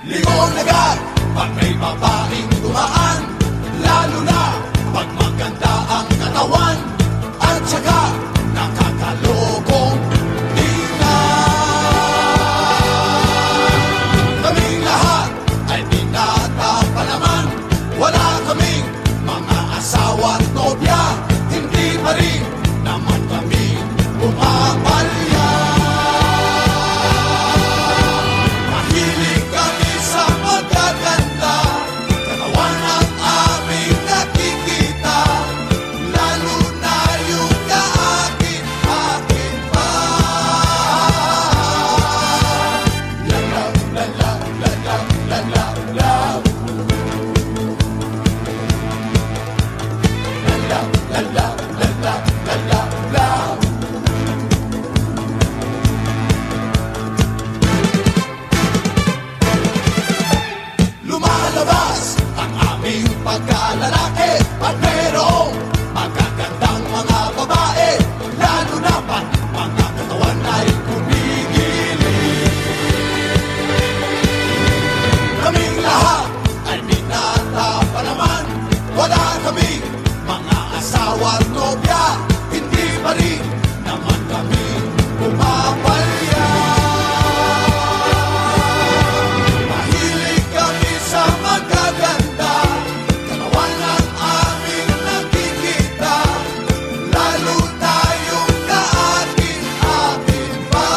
Limon agad pag may babaeng dumaan, lalo na pag maganda ang katawan at saka nakakalokong tingnan. Kaming lahat ay binata pa naman, wala kaming mga asawa at nobya, hindi pa rin naman kami pumapalya. Mahilig kami sa magaganda, katawan ang aming nakikita, lalo na yung kaakin-akin pa. Love, love, love, love, love, love, love. Love, love, love, love, love, love, love. Lumalabas ang aming pagkalalaki at merong magagandang mga babae, lalo na pag mga katawan ay kumikilig. Kaming lahat ay binata pa naman, wala kaming mga asawa at nobya, hindi pa rin naman kami pumapalya. Mahilig kami sa magaganda, katawan ang aming nakikita, lalo na yung kaakin-akin pa.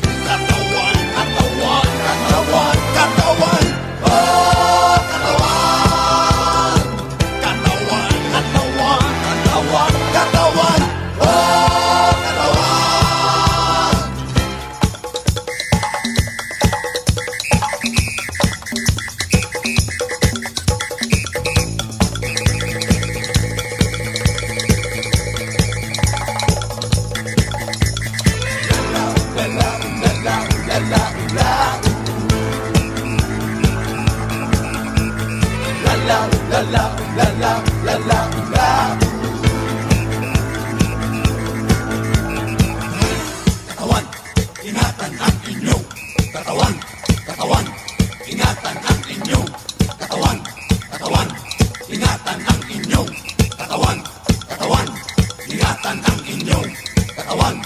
Katawan, katawan, katawan, katawan, oh katawan. Katawan, katawan, katawan, katawan, oh katawan. La la la la la la la. La la la la la la la la la. Katawan, ingatan ang inyong katawan. Katawan, ingatan ang inyong katawan. Katawan, ingatan ang inyong katawan. Katawan, ingatan ang inyong katawan.